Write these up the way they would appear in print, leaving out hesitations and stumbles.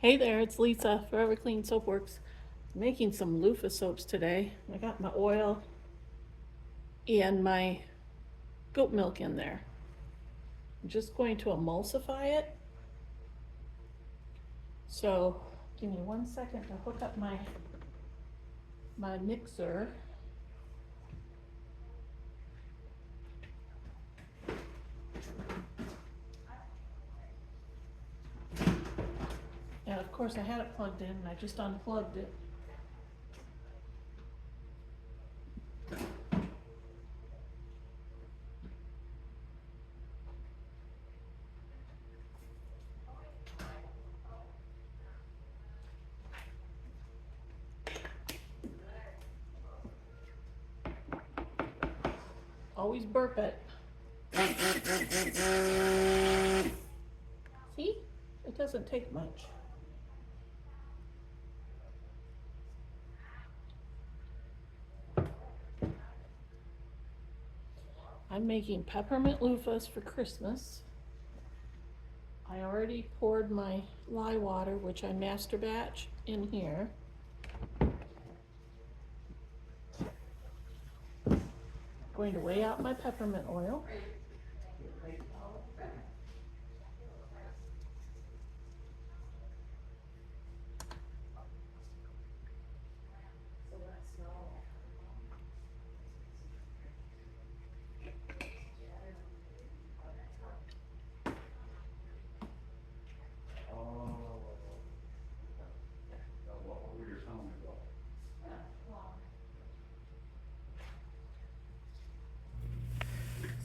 Hey there, it's Lisa, Forever Clean Soap Works. Making some loofah soaps today. I got my oil and my goat milk in there. I'm just going to emulsify it. So give me 1 second to hook up my mixer. And of course I had it plugged in and I just unplugged it. Always burp it. See? It doesn't take much. I'm making peppermint loofahs for Christmas. I already poured my lye water, which I master batch, in here. Going to weigh out my peppermint oil.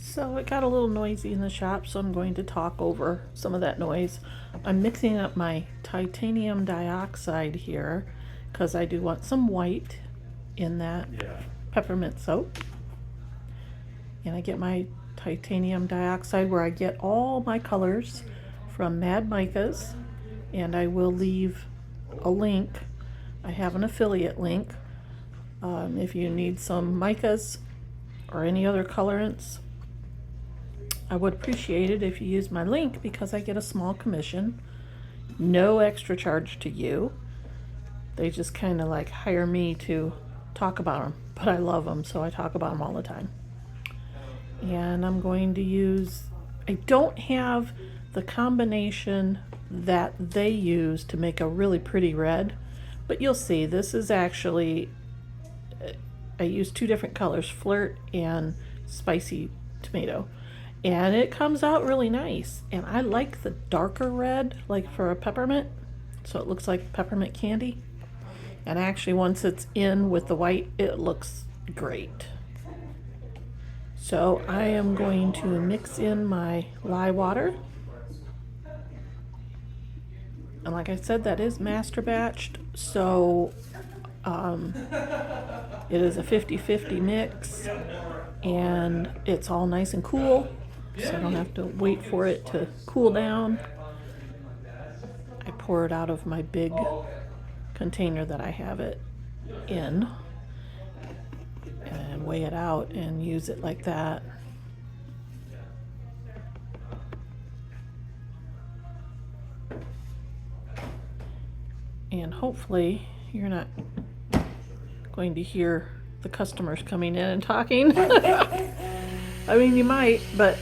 So it got a little noisy in the shop, so I'm going to talk over some of that noise. I'm mixing up my titanium dioxide here because I do want some white in that peppermint soap. And I get my titanium dioxide where I get all my colors from Mad Micas, and I will leave a link. I have an affiliate link. If you need some micas or any other colorants, I would appreciate it if you use my link because I get a small commission. No extra charge to you. They just kind of like hire me to talk about them, but I love them, so I talk about them all the time. And I'm going to use, I don't have the combination that they use to make a really pretty red, but you'll see this is actually, I use two different colors, Flirt and Spicy Tomato. And it comes out really nice. And I like the darker red, like for a peppermint. So it looks like peppermint candy. And actually once it's in with the white, it looks great. So I am going to mix in my lye water. And like I said, that is master batched. So it is a 50-50 mix. And it's all nice and cool. So I don't have to wait for it to cool down. I pour it out of my big container that I have it in and weigh it out and use it like that. And hopefully you're not going to hear the customers coming in and talking. I mean, you might, but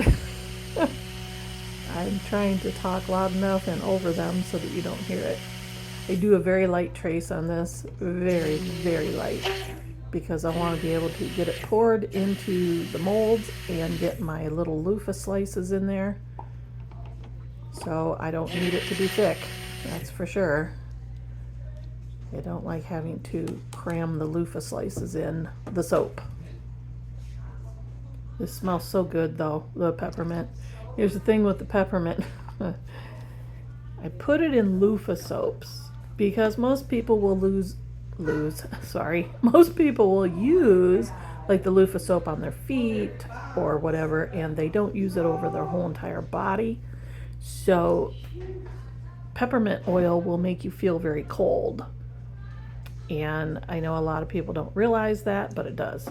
I'm trying to talk loud enough and over them so that you don't hear it. I do a very light trace on this, very, very light, because I want to be able to get it poured into the molds and get my little loofah slices in there. So I don't need it to be thick, that's for sure. I don't like having to cram the loofah slices in the soap. This smells so good though, the peppermint. Here's the thing with the peppermint. I put it in loofah soaps because most people will most people will use like the loofah soap on their feet or whatever, and they don't use it over their whole entire body. So peppermint oil will make you feel very cold. And I know a lot of people don't realize that, but it does.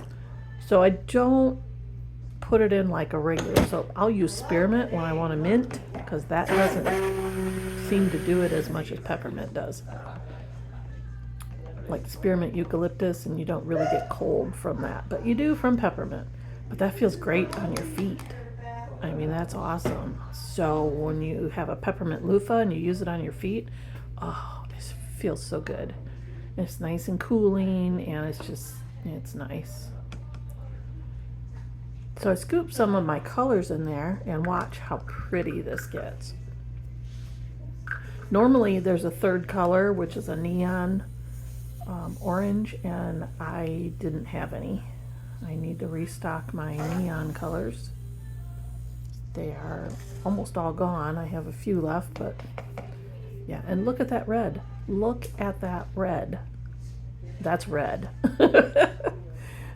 So I don't put it in like a regular soap. I'll use spearmint when I want to mint because that doesn't seem to do it as much as peppermint does. Like spearmint eucalyptus, and you don't really get cold from that, but you do from peppermint. But that feels great on your feet. I mean, that's awesome. So when you have a peppermint loofah and you use it on your feet, oh, this feels so good. It's nice and cooling, and it's nice. So I scooped some of my colors in there, and watch how pretty this gets. Normally there's a third color, which is a neon orange, and I didn't have any. I need to restock my neon colors. They are almost all gone. I have a few left, but yeah, and look at that red. Look at that red. That's red.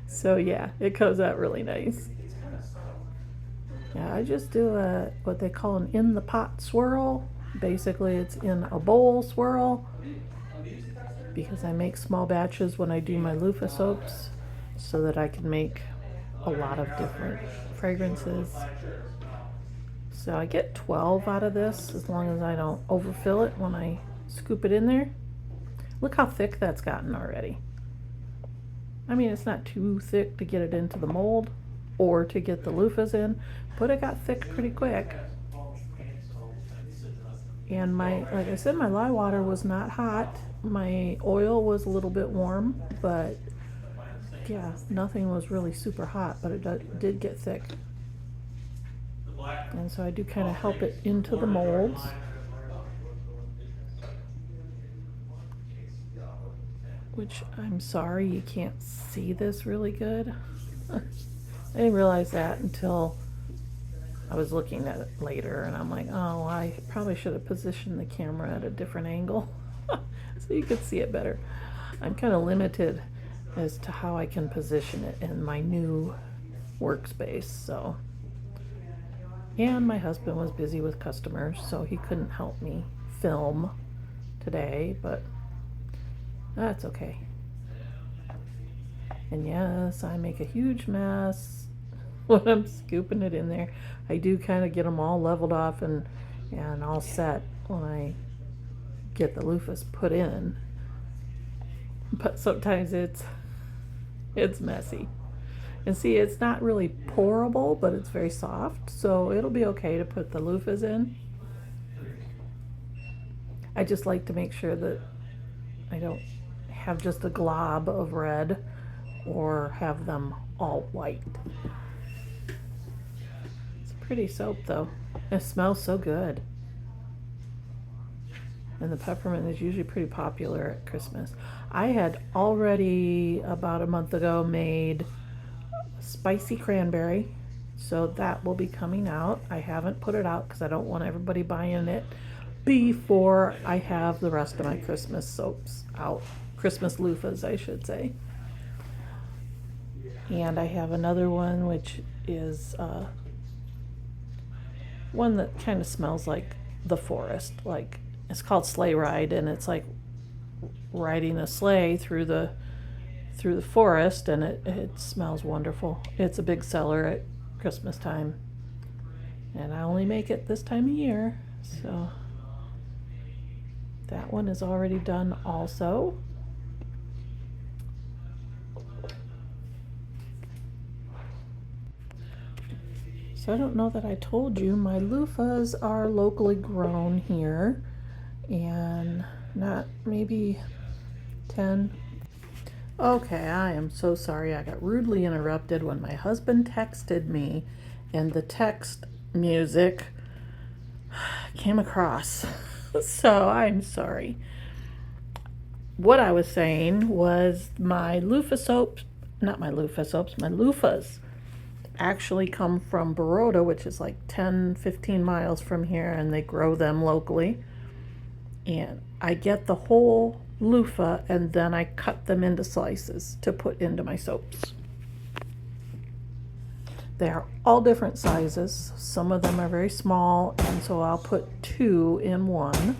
So yeah, it comes out really nice. Yeah, I just do what they call an in the pot swirl. Basically, it's in a bowl swirl, because I make small batches when I do my loofah soaps, so that I can make a lot of different fragrances. So I get 12 out of this, as long as I don't overfill it when I scoop it in there. Look how thick that's gotten already. I mean, it's not too thick to get it into the mold or to get the loofahs in, but it got thick pretty quick. And like I said, my lye water was not hot. My oil was a little bit warm, but yeah, nothing was really super hot, but it did get thick. And so I do kind of help it into the molds. Which, I'm sorry, you can't see this really good. I didn't realize that until I was looking at it later, and I'm like, oh, I probably should have positioned the camera at a different angle so you could see it better. I'm kind of limited as to how I can position it in my new workspace, so. And my husband was busy with customers, so he couldn't help me film today, but that's okay. And yes, I make a huge mess when I'm scooping it in there. I do kind of get them all leveled off and all set when I get the loofahs put in. But sometimes it's messy. And see, it's not really pourable, but it's very soft, so it'll be okay to put the loofahs in. I just like to make sure that I don't have just a glob of red or have them all white. It's a pretty soap though. It smells so good. And the peppermint is usually pretty popular at Christmas. I had already about a month ago made spicy cranberry, so that will be coming out. I haven't put it out because I don't want everybody buying it before I have the rest of my Christmas soaps out. Christmas loofahs, I should say. And I have another one, which is one that kind of smells like the forest. Like, it's called Sleigh Ride, and it's like riding a sleigh through the forest, and it smells wonderful. It's a big seller at Christmas time, and I only make it this time of year, so that one is already done also. So I don't know that I told you, my loofahs are locally grown here, and not maybe 10. Okay, I am so sorry. I got rudely interrupted when my husband texted me, and the text music came across. So I'm sorry. What I was saying was my loofah soaps, not my loofah soaps, my loofahs actually come from Baroda, which is like 10-15 miles from here, and they grow them locally. And I get the whole loofah, and then I cut them into slices to put into my soaps. They are all different sizes. Some of them are very small, and so I'll put 2 in one.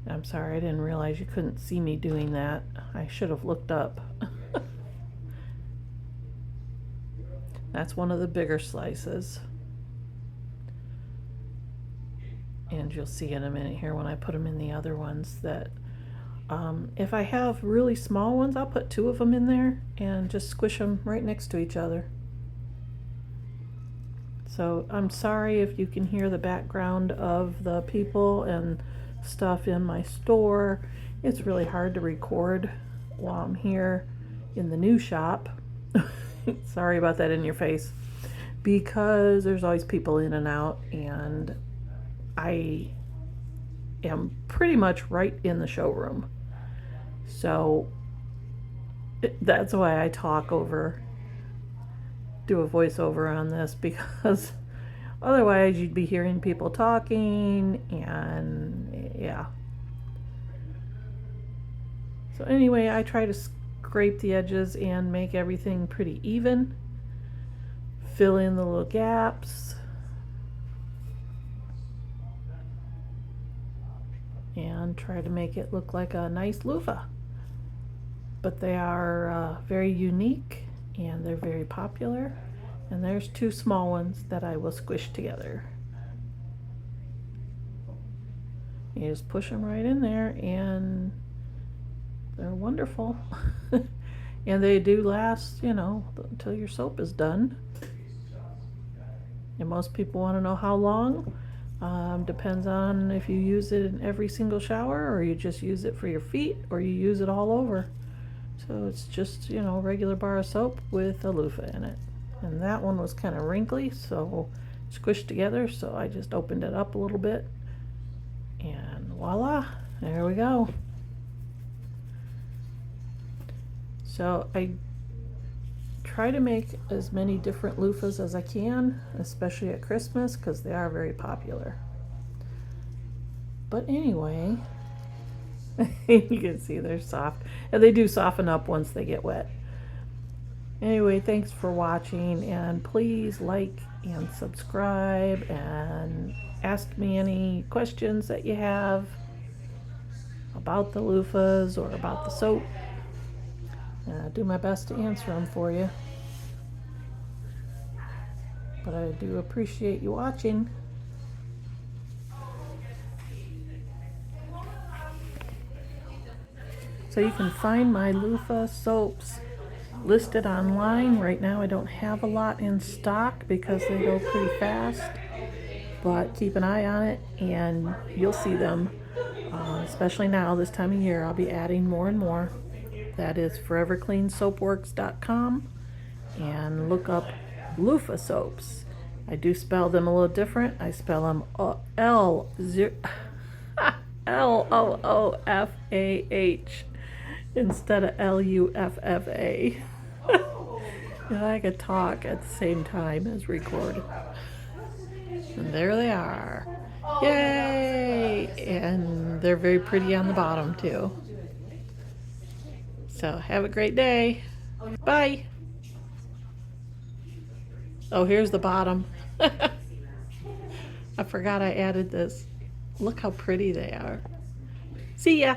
I'm sorry, I didn't realize you couldn't see me doing that. I should have looked up. That's one of the bigger slices. And you'll see in a minute here when I put them in the other ones that if I have really small ones, I'll put 2 of them in there and just squish them right next to each other. So I'm sorry if you can hear the background of the people and stuff in my store. It's really hard to record while I'm here in the new shop. Sorry about that in your face, because there's always people in and out, and I am pretty much right in the showroom. So that's why I do a voiceover on this, because otherwise you'd be hearing people talking, and yeah. So anyway, I try to scrape the edges and make everything pretty even. Fill in the little gaps. And try to make it look like a nice loofah. But they are very unique, and they're very popular. And there's 2 small ones that I will squish together. You just push them right in there, and they're wonderful. And they do last, you know, until your soap is done. And most people want to know how long. Depends on if you use it in every single shower, or you just use it for your feet, or you use it all over. So it's just, you know, a regular bar of soap with a loofah in it. And that one was kind of wrinkly, so squished together, so I just opened it up a little bit. And voila, there we go. So I try to make as many different loofahs as I can, especially at Christmas, because they are very popular. But anyway, you can see they're soft, and they do soften up once they get wet. Anyway, thanks for watching, and please like and subscribe, and ask me any questions that you have about the loofahs or about the soap. I'll do my best to answer them for you. But I do appreciate you watching. So you can find my loofah soaps listed online. Right now I don't have a lot in stock because they go pretty fast. But keep an eye on it, and you'll see them. Especially now, this time of year, I'll be adding more and more. That is forevercleansoapworks.com, and look up loofah soaps. I do spell them a little different. I spell them L-O-O-F-A-H instead of L-U-F-F-A. I could talk at the same time as record. And there they are. Yay! And they're very pretty on the bottom too. So have a great day. Bye. Oh, here's the bottom. I forgot I added this. Look how pretty they are. See ya.